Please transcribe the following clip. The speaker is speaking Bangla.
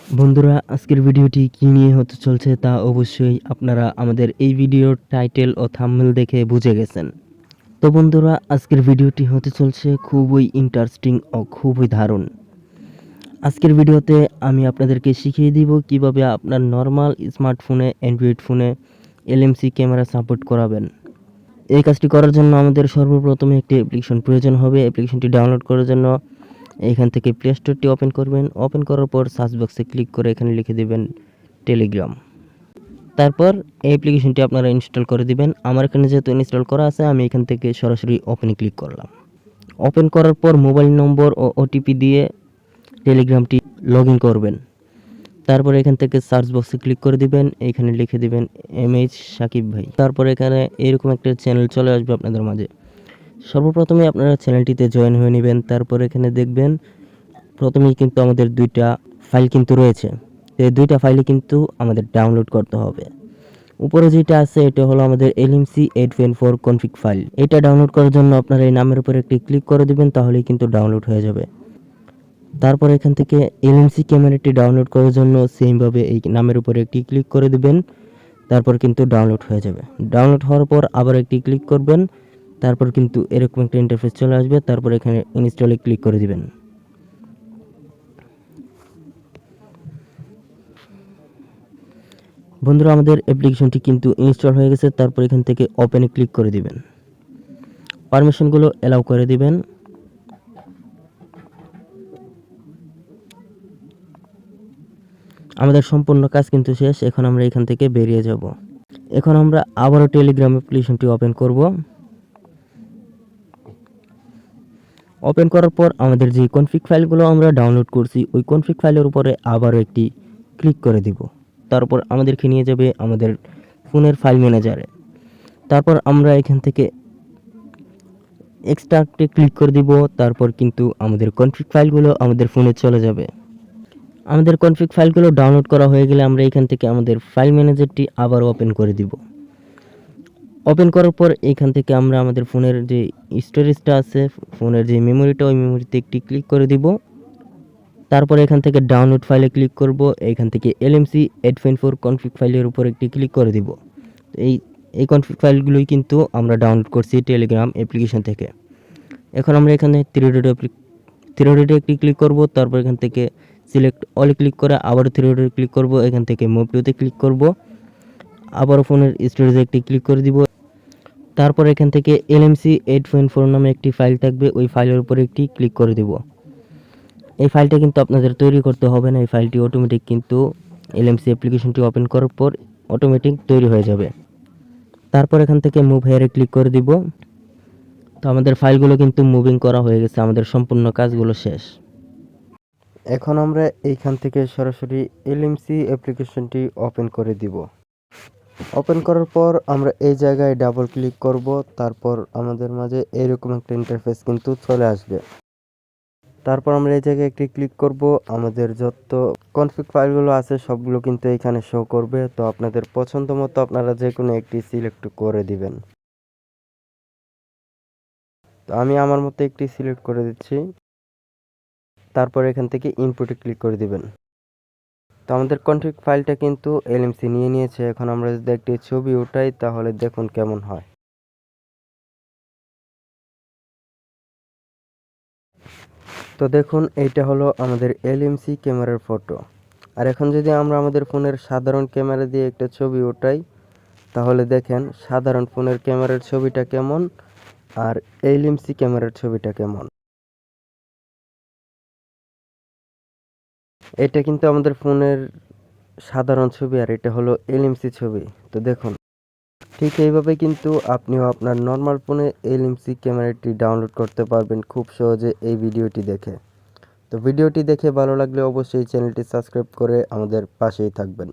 বন্ধুরা, আজকের ভিডিওটি কী নিয়ে হতে চলছে তা অবশ্যই আপনারা আমাদের এই ভিডিওর টাইটেল ও থাম্বনেল দেখে বুঝে গেছেন। তো বন্ধুরা, আজকের ভিডিওটি হতে চলছে খুবই ইন্টারেস্টিং ও খুবই দারুণ। আজকের ভিডিওতে আমি আপনাদেরকে শিখিয়ে দিব কিভাবে আপনার নর্মাল স্মার্টফোনে, অ্যান্ড্রয়েড ফোনে এলএমসি ক্যামেরা সাপোর্ট করাবেন। এই কাজটি করার জন্য আমাদের সর্বপ্রথমে একটি অ্যাপ্লিকেশন প্রয়োজন হবে। অ্যাপ্লিকেশনটি ডাউনলোড করার জন্য এখান থেকে প্লে স্টোরটি ওপেন করবেন। ওপেন করার পর সার্চ বক্সে ক্লিক করে এখানে লিখে দেবেন টেলিগ্রাম। তারপর এই অ্যাপ্লিকেশনটি আপনারা ইনস্টল করে দিবেন। আমার এখানে যেহেতু ইনস্টল করা আছে, আমি এখান থেকে সরাসরি ওপেনে ক্লিক করলাম। ওপেন করার পর মোবাইল নম্বর ও ওটিপি দিয়ে টেলিগ্রামটি লগ ইন করবেন। তারপর এখান থেকে সার্চ বক্সে ক্লিক করে দিবেন, এখানে লিখে দিবেন MH সাকিব ভাই। তারপর এখানে এরকম একটা চ্যানেল চলে আসবে আপনাদের মাঝে। সর্বপ্রথমে আপনারা চ্যানেলটিতে জয়েন হয়ে নেবেন। তারপর এখানে দেখবেন প্রথমেই কিন্তু আমাদের দুইটা ফাইল কিন্তু রয়েছে। এই দুইটা ফাইলই কিন্তু আমাদের ডাউনলোড করতে হবে। উপরে যেটা আছে এটা হলো আমাদের LMC 8.4 কনফিগ ফাইল। এটা ডাউনলোড করার জন্য আপনারা এই নামের উপরে একটি ক্লিক করে দিবেন, তাহলেই কিন্তু ডাউনলোড হয়ে যাবে। তারপর এখান থেকে LMC ক্যামেরাটি ডাউনলোড করার জন্য সেমভাবে এই নামের উপরে একটি ক্লিক করে দিবেন, তারপর কিন্তু ডাউনলোড হয়ে যাবে। ডাউনলোড হওয়ার পর আবার একটি ক্লিক করবেন, তারপর কিন্তু এরকম একটা ইন্টারফেস চলে আসবে। তারপর এখানে ইনস্টলে ক্লিক করে দিবেন। বন্ধুরা, আমাদের অ্যাপ্লিকেশনটি কিন্তু ইনস্টল হয়ে গেছে। তারপর এখান থেকে ওপেনে ক্লিক করে দিবেন, পারমিশনগুলো অ্যালাউ করে দিবেন। আমাদের সম্পূর্ণ কাজ কিন্তু শেষ। এখন আমরা এখান থেকে বেরিয়ে যাব। এখন আমরা আবারও টেলিগ্রাম অ্যাপ্লিকেশনটি ওপেন করব। ওপেন করার পর আমাদের যে কনফিগ ফাইলগুলো আমরা ডাউনলোড করছি ওই কনফিগ ফাইলের উপরে আবারও একটি ক্লিক করে দিব। তারপর আমাদেরকে নিয়ে যাবে আমাদের ফোনের ফাইল ম্যানেজারে। তারপর আমরা এখান থেকে এক্সট্রাক্টে ক্লিক করে দিব। তারপর কিন্তু আমাদের কনফিগ ফাইলগুলো আমাদের ফোনে চলে যাবে। আমাদের কনফিগ ফাইলগুলো ডাউনলোড করা হয়ে গেলে আমরা এখান থেকে আমাদের ফাইল ম্যানেজারটি আবার ওপেন করে দিব। ওপেন করার পর এখান থেকে আমরা আমাদের ফোনের যে স্টোরেজটা আছে, ফোনের যে মেমোরিটা, ওই মেমোরিতে একটি ক্লিক করে দিব। তারপর এখান থেকে ডাউনলোড ফাইলে ক্লিক করব। এখান থেকে LMC 8.4 কনফিগ ফাইলের উপর একটি ক্লিক করে দিব। এই এই কনফিগ ফাইলগুলোই কিন্তু আমরা ডাউনলোড করছি টেলিগ্রাম অ্যাপ্লিকেশন থেকে। এখন আমরা এখানে থ্রি ডটে একটি ক্লিক করব। তারপর এখান থেকে সিলেক্ট অলে ক্লিক করে আবারও থ্রি ডটে ক্লিক করব। এখান থেকে মুভ টুতে ক্লিক করব। আবারও ফোনের স্টোরেজে একটি ক্লিক করে দিব। তারপর এখান থেকে LMC 8.4 নামে একটি ফাইল থাকবে, ওই ফাইলের উপর একটি ক্লিক করে দিব। এই ফাইলটা কিন্তু আপনাদের তৈরি করতে হবে না, এই ফাইলটি অটোমেটিক কিন্তু LMC অ্যাপ্লিকেশনটি ওপেন করার পর অটোমেটিক তৈরি হয়ে যাবে। তারপর এখান থেকে মুভ হেয়ারে ক্লিক করে দিব। তো আমাদের ফাইলগুলো কিন্তু মুভিং করা হয়ে গেছে, আমাদের সম্পূর্ণ কাজগুলো শেষ। এখন আমরা এইখান থেকে সরাসরি LMC অ্যাপ্লিকেশনটি ওপেন করে দিব। ওপেন করার পর আমরা এই জায়গায় ডাবল ক্লিক করব। তারপর আমাদের মাঝে এরকম একটা ইন্টারফেস কিন্তু চলে আসবে। তারপর আমরা এই জায়গায় একটি ক্লিক করব। আমাদের যত কনফিগ ফাইলগুলো আছে সবগুলো কিন্তু এখানে শো করবে। তো আপনাদের পছন্দ মতো আপনারা যে কোনো একটি সিলেক্ট করে দিবেন। তো আমি আমার মতো একটি সিলেক্ট করে দিচ্ছি। তারপর এখান থেকে ইনপুটে ক্লিক করে দিবেন। তো আমাদের কনফিগ ফাইলটা কিন্তু LMC নিয়ে নিয়েছে। এখন আমরা যদি একটি ছবি উঠাই তাহলে দেখুন কেমন হয়। তো দেখুন, এইটা হলো আমাদের LMC ক্যামেরার ফটো। আর এখন যদি আমরা আমাদের ফোনের সাধারণ ক্যামেরা দিয়ে একটা ছবি উঠাই তাহলে দেখেন সাধারণ ফোনের ক্যামেরার ছবিটা কেমন আর LMC ক্যামেরার ছবিটা কেমন। এটা কিন্তু আমাদের ফোনের সাধারণ ছবি আর এটা হলো LMC ছবি। তো দেখুন, ঠিক এইভাবে কিন্তু আপনিও আপনার নর্মাল ফোনে LMC ক্যামেরাটি ডাউনলোড করতে পারবেন খুব সহজে এই ভিডিওটি দেখে। তো ভিডিওটি দেখে ভালো লাগলে অবশ্যই চ্যানেলটি সাবস্ক্রাইব করে আমাদের পাশেই থাকবেন।